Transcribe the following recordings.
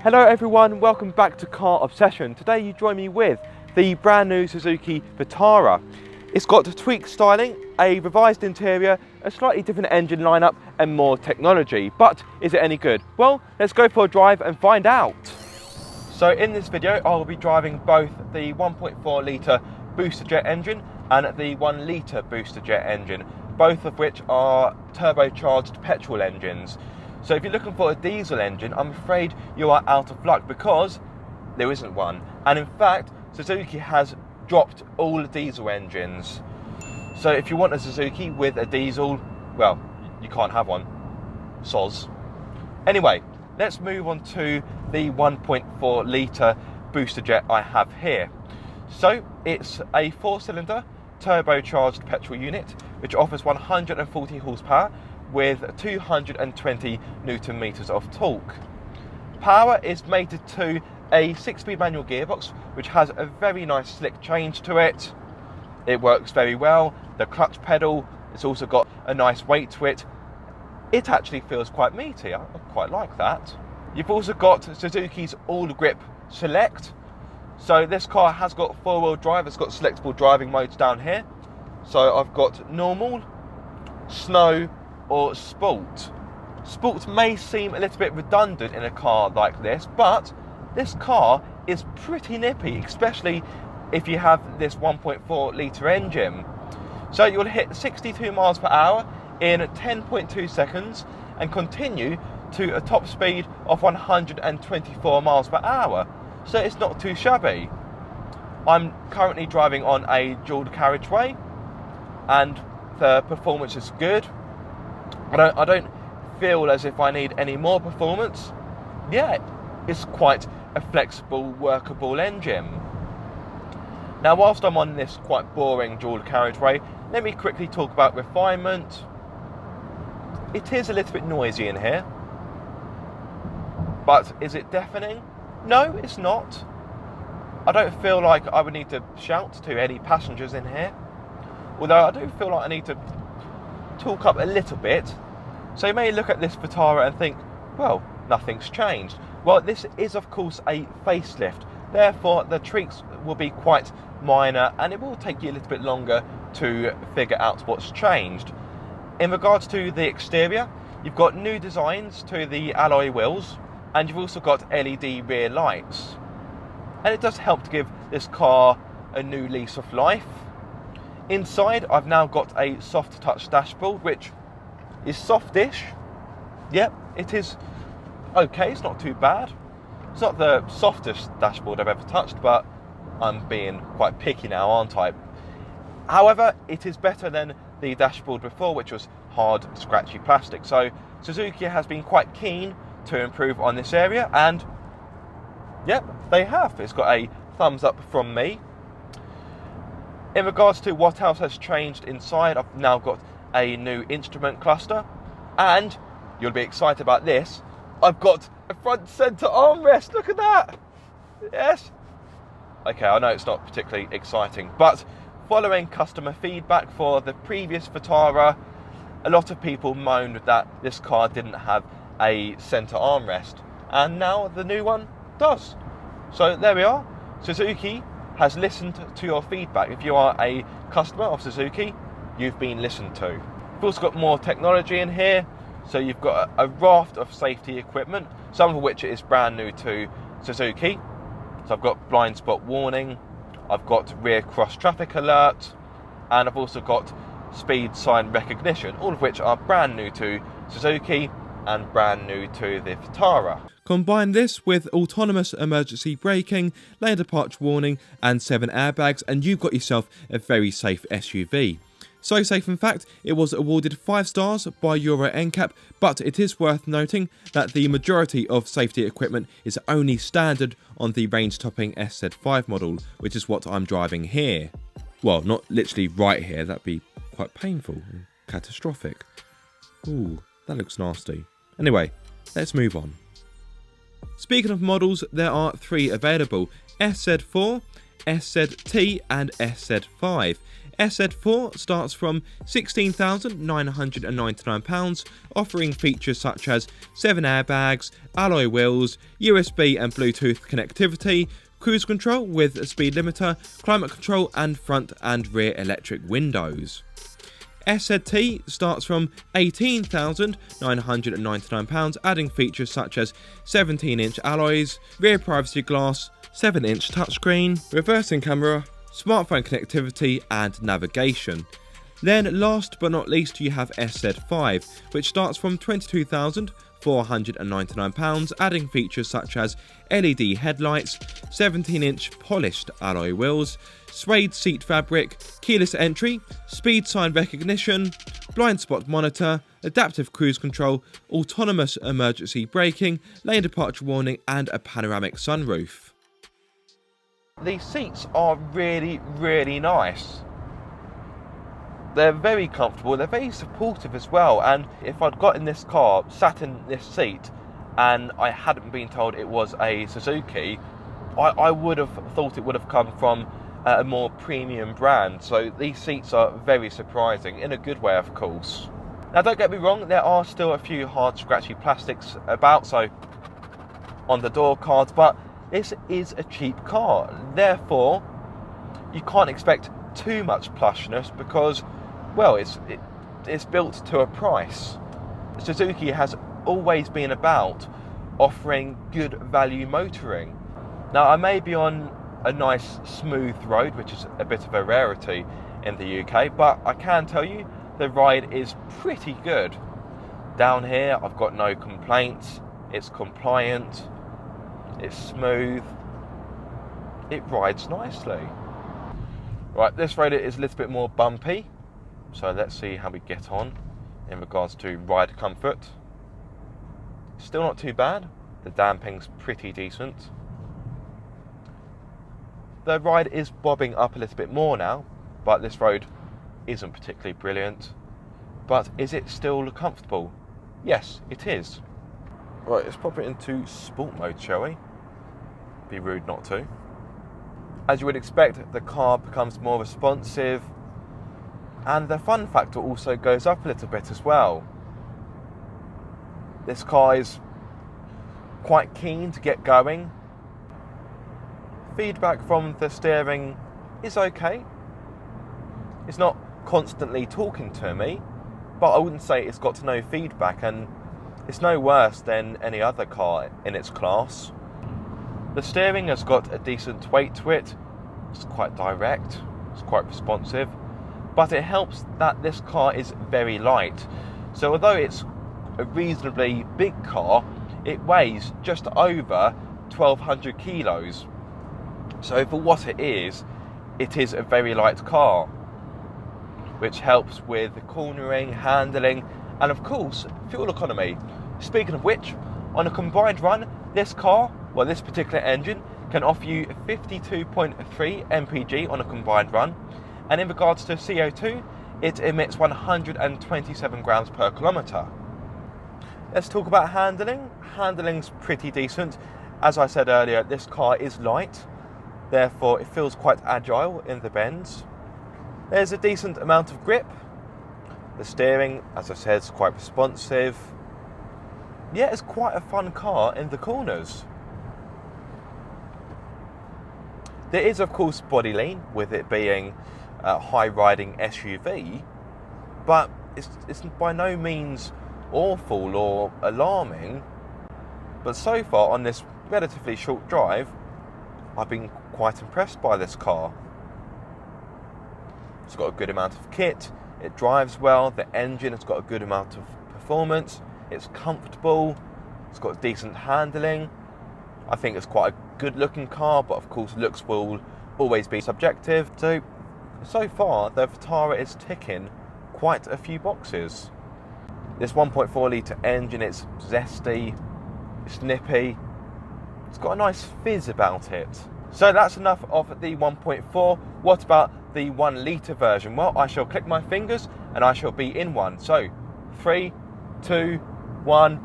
Hello everyone, welcome back to Car Obsession. Today you join me with the brand new Suzuki Vitara. It's got tweaked styling, a revised interior, a slightly different engine lineup and more technology. But is it any good? Well, let's go for a drive and find out. So in this video I will be driving both the 1.4 litre Boosterjet engine and the 1 litre Boosterjet engine, both of which are turbocharged petrol engines. So if you're looking for a diesel engine, I'm afraid you are out of luck because there isn't one. And in fact, Suzuki has dropped all the diesel engines. So if you want a Suzuki with a diesel, well, you can't have one. Soz. Anyway, let's move on to the 1.4 litre Boosterjet I have here. So it's a 4-cylinder turbocharged petrol unit which offers 140 horsepower with 220 newton meters of torque. Power is mated to a 6-speed manual gearbox which has a very nice slick change to it. It works very well. The clutch pedal, it's also got a nice weight to it. It actually feels quite meaty. I quite like that. You've also got Suzuki's All Grip Select. So this car has got 4-wheel drive. It's got selectable driving modes down here. So I've got normal, snow, or sport. Sport may seem a little bit redundant in a car like this, but this car is pretty nippy, especially if you have this 1.4 litre engine. So you'll hit 62 miles per hour in 10.2 seconds and continue to a top speed of 124 miles per hour. So it's not too shabby. I'm currently driving on a dual carriageway and the performance is good. I don't feel as if I need any more performance. Yeah, it's quite a flexible, workable engine. Now, whilst I'm on this quite boring dual carriageway, let me quickly talk about refinement. It is a little bit noisy in here. But is it deafening? No, it's not. I don't feel like I would need to shout to any passengers in here. Although I do feel like I need to talk up a little bit. So you may look at this Vitara and think, well, nothing's changed. Well, this is of course a facelift. Therefore, the tweaks will be quite minor and it will take you a little bit longer to figure out what's changed. In regards to the exterior, you've got new designs to the alloy wheels and you've also got LED rear lights. And it does help to give this car a new lease of life. Inside, I've now got a soft touch dashboard, which is softish. Yep, it is okay, it's not too bad. It's not the softest dashboard I've ever touched, but I'm being quite picky now, aren't I? However, it is better than the dashboard before, which was hard, scratchy plastic. So Suzuki has been quite keen to improve on this area, and yep, they have. It's got a thumbs up from me. In regards to what else has changed inside, I've now got a new instrument cluster, and you'll be excited about this, I've got a front center armrest. Look at that. Yes. Okay, I know it's not particularly exciting, but following customer feedback for the previous Vitara, a lot of people moaned that this car didn't have a center armrest, and now the new one does. So there we are. Suzuki has listened to your feedback. If you are a customer of Suzuki, you've been listened to. We've also got more technology in here. So you've got a raft of safety equipment, some of which is brand new to Suzuki. So I've got blind spot warning, I've got rear cross traffic alert, and I've also got speed sign recognition, all of which are brand new to Suzuki and brand new to the Vitara. Combine this with autonomous emergency braking, lane departure warning and 7 airbags and you've got yourself a very safe SUV. So safe in fact, it was awarded 5 stars by Euro NCAP, but it is worth noting that the majority of safety equipment is only standard on the range-topping SZ5 model, which is what I'm driving here. Well, not literally right here, that'd be quite painful and catastrophic. Ooh, that looks nasty. Anyway, let's move on. Speaking of models, there are 3 available: SZ4, SZT and SZ5. SZ4 starts from £16,999, offering features such as 7 airbags, alloy wheels, USB and Bluetooth connectivity, cruise control with a speed limiter, climate control and front and rear electric windows. SZT starts from £18,999, adding features such as 17-inch alloys, rear privacy glass, 7-inch touchscreen, reversing camera, smartphone connectivity and navigation. Then last but not least you have SZ5, which starts from £22,499, adding features such as LED headlights, 17-inch polished alloy wheels, suede seat fabric, keyless entry, speed sign recognition, blind spot monitor, adaptive cruise control, autonomous emergency braking, lane departure warning and a panoramic sunroof. These seats are really, really nice. They're very comfortable, they're very supportive as well, and if I'd got in this car, sat in this seat, and I hadn't been told it was a Suzuki, I would have thought it would have come from a more premium brand. So these seats are very surprising, in a good way of course. Now don't get me wrong, there are still a few hard scratchy plastics about, so on the door cards, but this is a cheap car, therefore you can't expect too much plushness because, well, it's built to a price. Suzuki has always been about offering good value motoring. Now I may be on a nice smooth road, which is a bit of a rarity in the UK, but I can tell you the ride is pretty good. Down here I've got no complaints, it's compliant, it's smooth, it rides nicely. Right, this road is a little bit more bumpy, so let's see how we get on in regards to ride comfort. Still not too bad, the damping's pretty decent. The ride is bobbing up a little bit more now, but this road isn't particularly brilliant. But is it still comfortable? Yes, it is. Right, let's pop it into sport mode, shall we? Be rude not to. As you would expect, the car becomes more responsive, and the fun factor also goes up a little bit as well. This car is quite keen to get going. Feedback from the steering is okay. It's not constantly talking to me, but I wouldn't say it's got no feedback, and it's no worse than any other car in its class. The steering has got a decent weight to it. It's quite direct, it's quite responsive, but it helps that this car is very light. So although it's a reasonably big car, it weighs just over 1,200 kilos. So for what it is a very light car, which helps with the cornering, handling, and of course fuel economy. Speaking of which, on a combined run, this car, well, this particular engine can offer you 52.3 mpg on a combined run, and in regards to CO2, it emits 127 grams per kilometre. Let's talk about handling. Handling's pretty decent. As I said earlier, this car is light, therefore it feels quite agile in the bends. There's a decent amount of grip. The steering, as I said, is quite responsive. Yeah, it's quite a fun car in the corners. There is, of course, body lean, with it being a high-riding SUV, but it's by no means awful or alarming. But so far, on this relatively short drive, I've been quite impressed by this car. It's got a good amount of kit, it drives well, the engine has got a good amount of performance, it's comfortable, it's got decent handling. I think it's quite a good looking car, but of course looks will always be subjective. So far the Vitara is ticking quite a few boxes. This 1.4 litre engine, it's zesty, it's nippy, it's got a nice fizz about it. So that's enough of the 1.4. What about the 1 litre version? Well, I shall click my fingers and I shall be in one. So 3, 2, 1,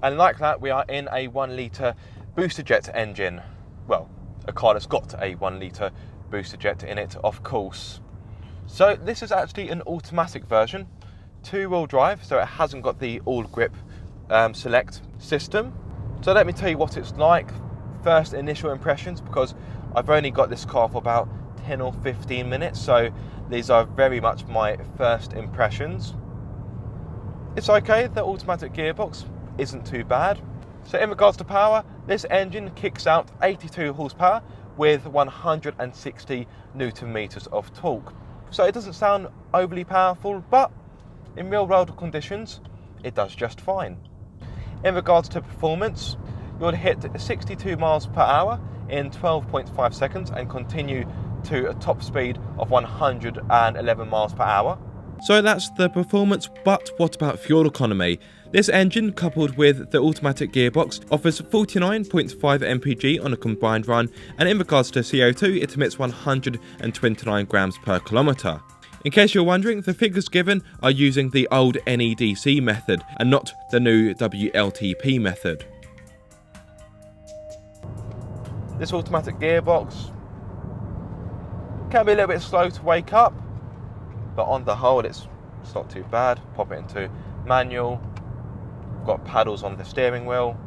and like that we are in a 1 litre Boosterjet engine. Well, a car that's got a 1 litre Boosterjet in it, of course. So this is actually an automatic version, 2-wheel drive, so it hasn't got the all grip select system. So let me tell you what it's like, first initial impressions, because I've only got this car for about 10 or 15 minutes, so these are very much my first impressions. It's okay, the automatic gearbox isn't too bad. So in regards to power, this engine kicks out 82 horsepower with 160 Newton meters of torque. So it doesn't sound overly powerful, but in real world conditions, it does just fine. In regards to performance, you'll hit 62 miles per hour in 12.5 seconds and continue to a top speed of 111 miles per hour. So that's the performance, but what about fuel economy? This engine, coupled with the automatic gearbox, offers 49.5 mpg on a combined run, and in regards to CO2, it emits 129 grams per kilometre. In case you're wondering, the figures given are using the old NEDC method and not the new WLTP method. This automatic gearbox can be a little bit slow to wake up, but on the whole it's not too bad. Pop it into manual, got paddles on the steering wheel.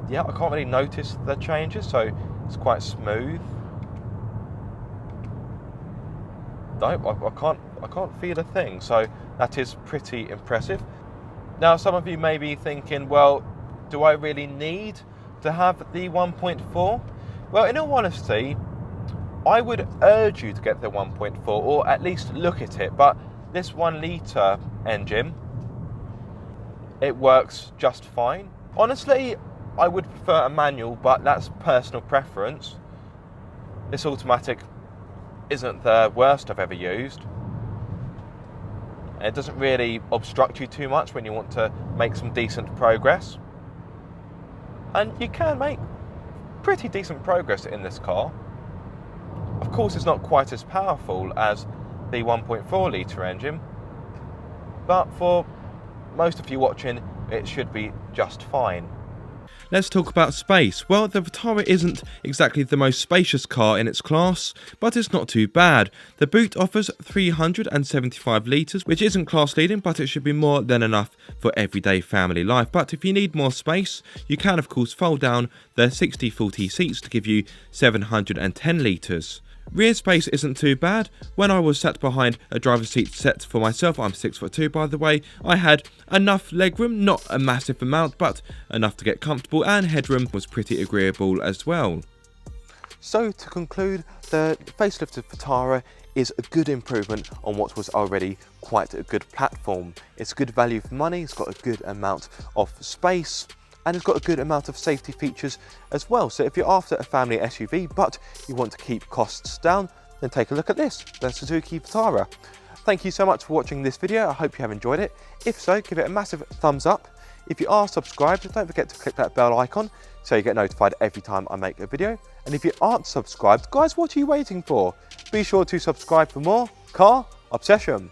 Yeah, I can't really notice the changes, so it's quite smooth. No, I can't feel a thing, so that is pretty impressive. Now some of you may be thinking, well, do I really need to have the 1.4? Well, in all honesty, I would urge you to get the 1.4 or at least look at it, but this 1 litre engine, it works just fine. Honestly, I would prefer a manual, but that's personal preference. This automatic isn't the worst I've ever used. It doesn't really obstruct you too much when you want to make some decent progress. And you can make pretty decent progress in this car. Of course, it's not quite as powerful as the 1.4 litre engine, but for most of you watching, it should be just fine. Let's talk about space. Well, the Vitara isn't exactly the most spacious car in its class, but it's not too bad. The boot offers 375 litres, which isn't class leading, but it should be more than enough for everyday family life. But if you need more space, you can of course fold down the 60/40 seats to give you 710 litres. Rear space isn't too bad. When I was sat behind a driver's seat set for myself, I'm 6'2" by the way, I had enough legroom, not a massive amount, but enough to get comfortable, and headroom was pretty agreeable as well. So to conclude, the facelifted Vitara is a good improvement on what was already quite a good platform. It's good value for money, it's got a good amount of space, and it's got a good amount of safety features as well. So if you're after a family SUV but you want to keep costs down, then take a look at this, the Suzuki Vitara. Thank you so much for watching this video. I hope you have enjoyed it. If so, give it a massive thumbs up. If you are subscribed, don't forget to click that bell icon so you get notified every time I make a video. And if you aren't subscribed, guys, what are you waiting for? Be sure to subscribe for more car obsession.